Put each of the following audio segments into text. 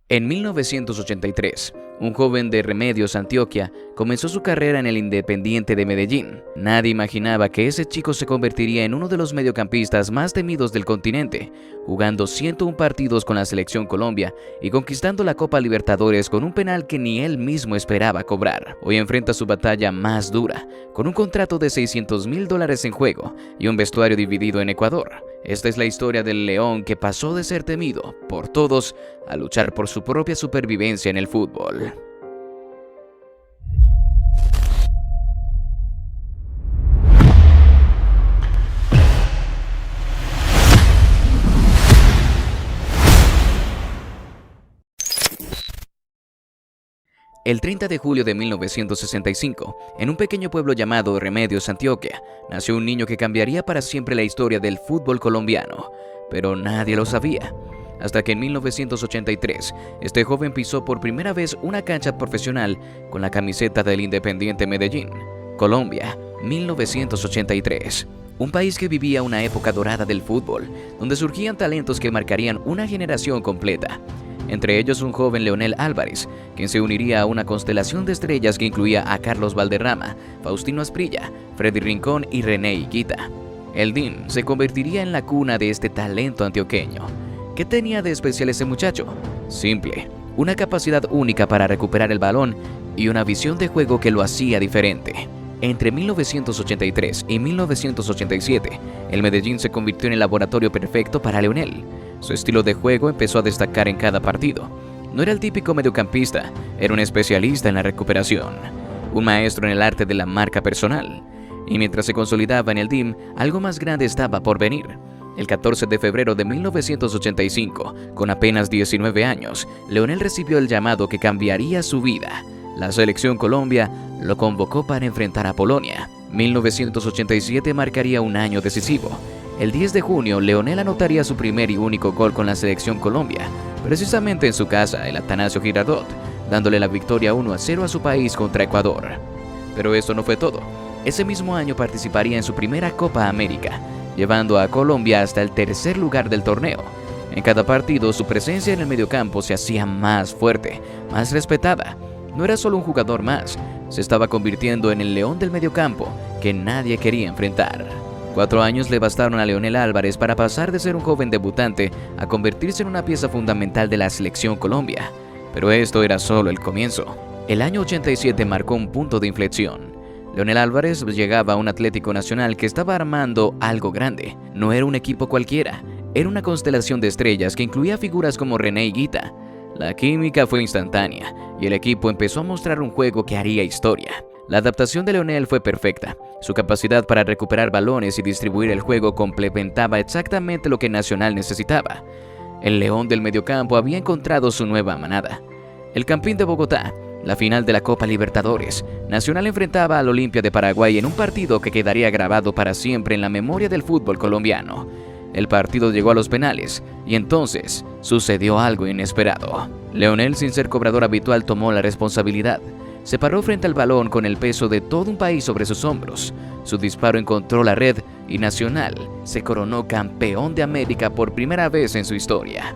En 1983, un joven de Remedios, Antioquia, comenzó su carrera en el Independiente de Medellín. Nadie imaginaba que ese chico se convertiría en uno de los mediocampistas más temidos del continente, jugando 101 partidos con la Selección Colombia y conquistando la Copa Libertadores con un penal que ni él mismo esperaba cobrar. Hoy enfrenta su batalla más dura, con un contrato de $600.000 en juego y un vestuario dividido en Ecuador. Esta es la historia del León que pasó de ser temido por todos a luchar por su propia supervivencia en el fútbol. El 30 de julio de 1965, en un pequeño pueblo llamado Remedios, Antioquia, nació un niño que cambiaría para siempre la historia del fútbol colombiano, pero nadie lo sabía. Hasta que en 1983, este joven pisó por primera vez una cancha profesional con la camiseta del Independiente Medellín. Colombia, 1983. Un país que vivía una época dorada del fútbol, donde surgían talentos que marcarían una generación completa. Entre ellos un joven Leonel Álvarez, quien se uniría a una constelación de estrellas que incluía a Carlos Valderrama, Faustino Asprilla, Freddy Rincón y René Higuita. El DIM se convertiría en la cuna de este talento antioqueño. ¿Qué tenía de especial ese muchacho? Simple, una capacidad única para recuperar el balón y una visión de juego que lo hacía diferente. Entre 1983 y 1987, el Medellín se convirtió en el laboratorio perfecto para Leonel. Su estilo de juego empezó a destacar en cada partido. No era el típico mediocampista, era un especialista en la recuperación, un maestro en el arte de la marca personal. Y mientras se consolidaba en el DIM, algo más grande estaba por venir. El 14 de febrero de 1985, con apenas 19 años, Leonel recibió el llamado que cambiaría su vida. La Selección Colombia lo convocó para enfrentar a Polonia. 1987 marcaría un año decisivo. El 10 de junio, Leonel anotaría su primer y único gol con la Selección Colombia, precisamente en su casa, el Atanasio Girardot, dándole la victoria 1-0 a su país contra Ecuador. Pero eso no fue todo. Ese mismo año participaría en su primera Copa América, llevando a Colombia hasta el tercer lugar del torneo. En cada partido, su presencia en el mediocampo se hacía más fuerte, más respetada. No era solo un jugador más, se estaba convirtiendo en el león del mediocampo que nadie quería enfrentar. 4 años le bastaron a Leonel Álvarez para pasar de ser un joven debutante a convertirse en una pieza fundamental de la Selección Colombia. Pero esto era solo el comienzo. El año 87 marcó un punto de inflexión. Leonel Álvarez llegaba a un Atlético Nacional que estaba armando algo grande. No era un equipo cualquiera, era una constelación de estrellas que incluía figuras como René Higuita. La química fue instantánea y el equipo empezó a mostrar un juego que haría historia. La adaptación de Leonel fue perfecta. Su capacidad para recuperar balones y distribuir el juego complementaba exactamente lo que Nacional necesitaba. El león del mediocampo había encontrado su nueva manada. El Campín de Bogotá, la final de la Copa Libertadores. Nacional enfrentaba al Olimpia de Paraguay en un partido que quedaría grabado para siempre en la memoria del fútbol colombiano. El partido llegó a los penales y entonces sucedió algo inesperado. Leonel, sin ser cobrador habitual, tomó la responsabilidad. Se paró frente al balón con el peso de todo un país sobre sus hombros. Su disparo encontró la red y Nacional se coronó campeón de América por primera vez en su historia.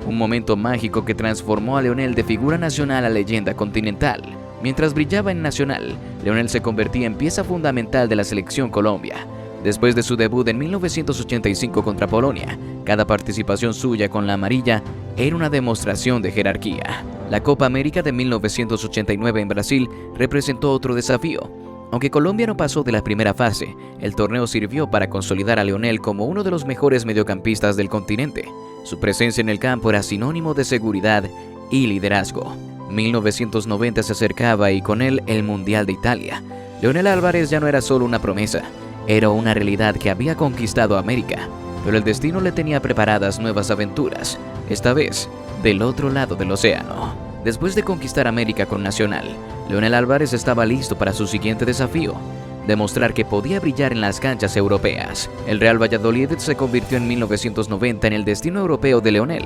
Un momento mágico que transformó a Leonel de figura nacional a leyenda continental. Mientras brillaba en Nacional, Leonel se convertía en pieza fundamental de la Selección Colombia. Después de su debut en 1985 contra Polonia, cada participación suya con la amarilla era una demostración de jerarquía. La Copa América de 1989 en Brasil representó otro desafío. Aunque Colombia no pasó de la primera fase, el torneo sirvió para consolidar a Leonel como uno de los mejores mediocampistas del continente. Su presencia en el campo era sinónimo de seguridad y liderazgo. 1990 se acercaba y con él el Mundial de Italia. Leonel Álvarez ya no era solo una promesa, era una realidad que había conquistado América. Pero el destino le tenía preparadas nuevas aventuras, esta vez del otro lado del océano. Después de conquistar América con Nacional, Leonel Álvarez estaba listo para su siguiente desafío: demostrar que podía brillar en las canchas europeas. El Real Valladolid se convirtió en 1990 en el destino europeo de Leonel.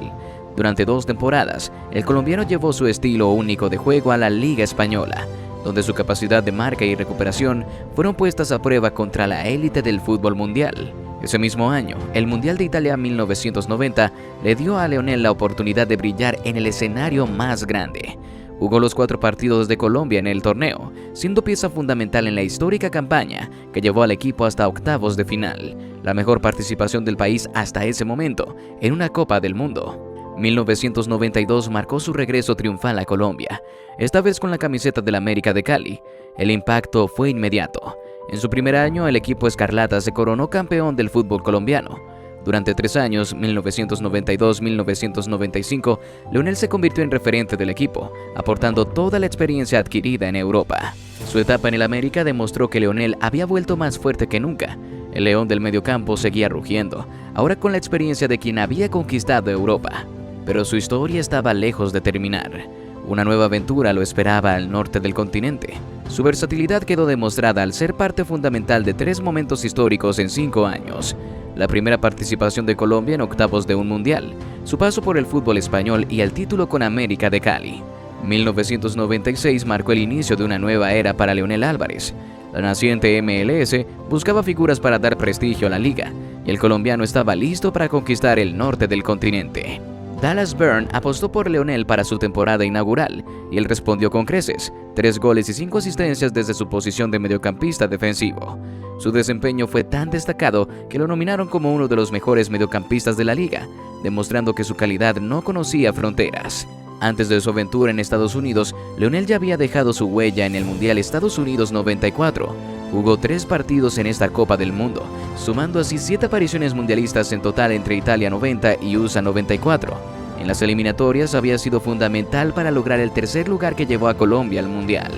Durante 2 temporadas, el colombiano llevó su estilo único de juego a la Liga Española, donde su capacidad de marca y recuperación fueron puestas a prueba contra la élite del fútbol mundial. Ese mismo año, el Mundial de Italia 1990 le dio a Leonel la oportunidad de brillar en el escenario más grande. Jugó los 4 partidos de Colombia en el torneo, siendo pieza fundamental en la histórica campaña que llevó al equipo hasta octavos de final, la mejor participación del país hasta ese momento en una Copa del Mundo. 1992 marcó su regreso triunfal a Colombia, esta vez con la camiseta del América de Cali. El impacto fue inmediato. En su primer año, el equipo Escarlata se coronó campeón del fútbol colombiano. Durante 3 años, 1992-1995, Leonel se convirtió en referente del equipo, aportando toda la experiencia adquirida en Europa. Su etapa en el América demostró que Leonel había vuelto más fuerte que nunca. El león del mediocampo seguía rugiendo, ahora con la experiencia de quien había conquistado Europa. Pero su historia estaba lejos de terminar. Una nueva aventura lo esperaba al norte del continente. Su versatilidad quedó demostrada al ser parte fundamental de 3 momentos históricos en 5 años. La primera participación de Colombia en octavos de un mundial, su paso por el fútbol español y el título con América de Cali. 1996 marcó el inicio de una nueva era para Leonel Álvarez. La naciente MLS buscaba figuras para dar prestigio a la liga, y el colombiano estaba listo para conquistar el norte del continente. Dallas Byrne apostó por Leonel para su temporada inaugural, y él respondió con creces, 3 goles y 5 asistencias desde su posición de mediocampista defensivo. Su desempeño fue tan destacado que lo nominaron como uno de los mejores mediocampistas de la liga, demostrando que su calidad no conocía fronteras. Antes de su aventura en Estados Unidos, Leonel ya había dejado su huella en el Mundial Estados Unidos 94. Jugó 3 partidos en esta Copa del Mundo, sumando así 7 apariciones mundialistas en total entre Italia 90 y USA 94. En las eliminatorias había sido fundamental para lograr el tercer lugar que llevó a Colombia al Mundial.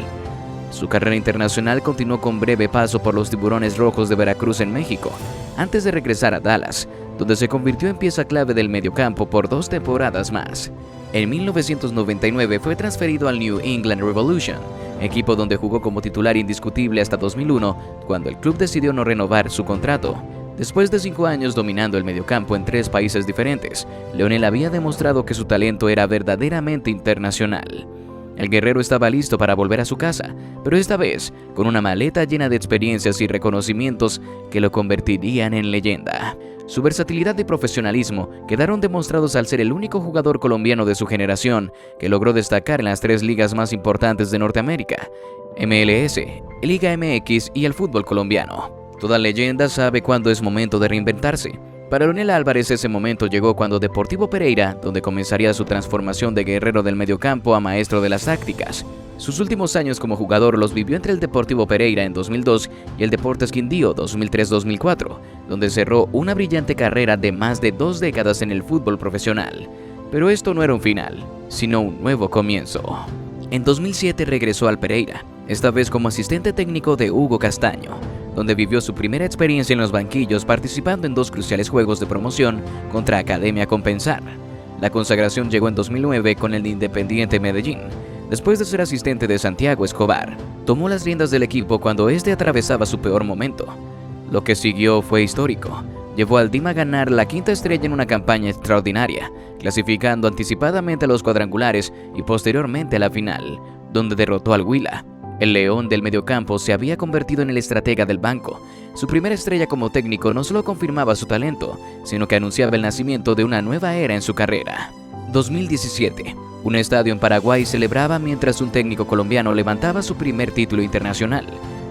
Su carrera internacional continuó con breve paso por los Tiburones Rojos de Veracruz en México, antes de regresar a Dallas, donde se convirtió en pieza clave del mediocampo por 2 temporadas más. En 1999 fue transferido al New England Revolution, equipo donde jugó como titular indiscutible hasta 2001, cuando el club decidió no renovar su contrato. Después de 5 años dominando el mediocampo en 3 países diferentes, Leonel había demostrado que su talento era verdaderamente internacional. El guerrero estaba listo para volver a su casa, pero esta vez con una maleta llena de experiencias y reconocimientos que lo convertirían en leyenda. Su versatilidad y profesionalismo quedaron demostrados al ser el único jugador colombiano de su generación que logró destacar en las 3 ligas más importantes de Norteamérica: MLS, Liga MX y el fútbol colombiano. Toda leyenda sabe cuándo es momento de reinventarse. Para Leonel Álvarez ese momento llegó cuando Deportivo Pereira, donde comenzaría su transformación de guerrero del mediocampo a maestro de las tácticas. Sus últimos años como jugador los vivió entre el Deportivo Pereira en 2002 y el Deportes Quindío 2003-2004, donde cerró una brillante carrera de más de 2 décadas en el fútbol profesional. Pero esto no era un final, sino un nuevo comienzo. En 2007 regresó al Pereira, esta vez como asistente técnico de Hugo Castaño, donde vivió su primera experiencia en los banquillos participando en 2 cruciales juegos de promoción contra Academia Compensar. La consagración llegó en 2009 con el Independiente Medellín. Después de ser asistente de Santiago Escobar, tomó las riendas del equipo cuando este atravesaba su peor momento. Lo que siguió fue histórico. Llevó al Dima a ganar la 5ª estrella en una campaña extraordinaria, clasificando anticipadamente a los cuadrangulares y posteriormente a la final, donde derrotó al Huila. El león del mediocampo se había convertido en el estratega del banco. Su primera estrella como técnico no solo confirmaba su talento, sino que anunciaba el nacimiento de una nueva era en su carrera. 2017. Un estadio en Paraguay celebraba mientras un técnico colombiano levantaba su primer título internacional.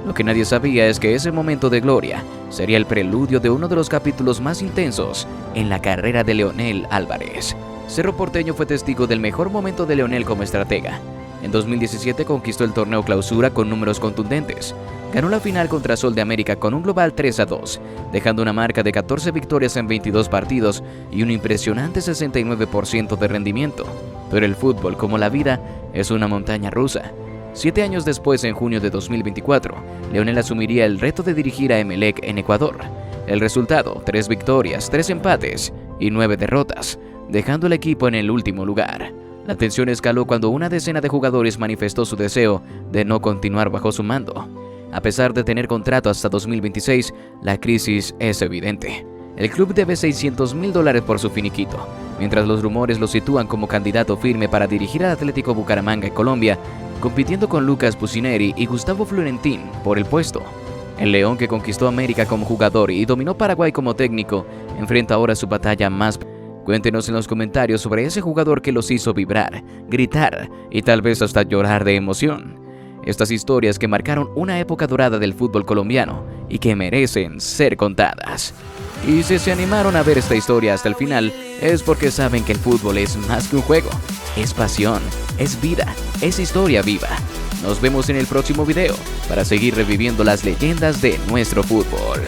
Lo que nadie sabía es que ese momento de gloria sería el preludio de uno de los capítulos más intensos en la carrera de Leonel Álvarez. Cerro Porteño fue testigo del mejor momento de Leonel como estratega. En 2017 conquistó el torneo Clausura con números contundentes. Ganó la final contra Sol de América con un global 3-2, dejando una marca de 14 victorias en 22 partidos y un impresionante 69% de rendimiento. Pero el fútbol, como la vida, es una montaña rusa. 7 años después, en junio de 2024, Leonel asumiría el reto de dirigir a Emelec en Ecuador. El resultado: 3 victorias, 3 empates y 9 derrotas, dejando al equipo en el último lugar. La tensión escaló cuando una decena de jugadores manifestó su deseo de no continuar bajo su mando. A pesar de tener contrato hasta 2026, la crisis es evidente. El club debe $600,000 por su finiquito, mientras los rumores lo sitúan como candidato firme para dirigir al Atlético Bucaramanga en Colombia, compitiendo con Lucas Pusineri y Gustavo Florentín por el puesto. El León, que conquistó América como jugador y dominó Paraguay como técnico, enfrenta ahora su batalla más. Cuéntenos en los comentarios sobre ese jugador que los hizo vibrar, gritar y tal vez hasta llorar de emoción. Estas historias que marcaron una época dorada del fútbol colombiano y que merecen ser contadas. Y si se animaron a ver esta historia hasta el final, es porque saben que el fútbol es más que un juego, es pasión, es vida, es historia viva. Nos vemos en el próximo video para seguir reviviendo las leyendas de nuestro fútbol.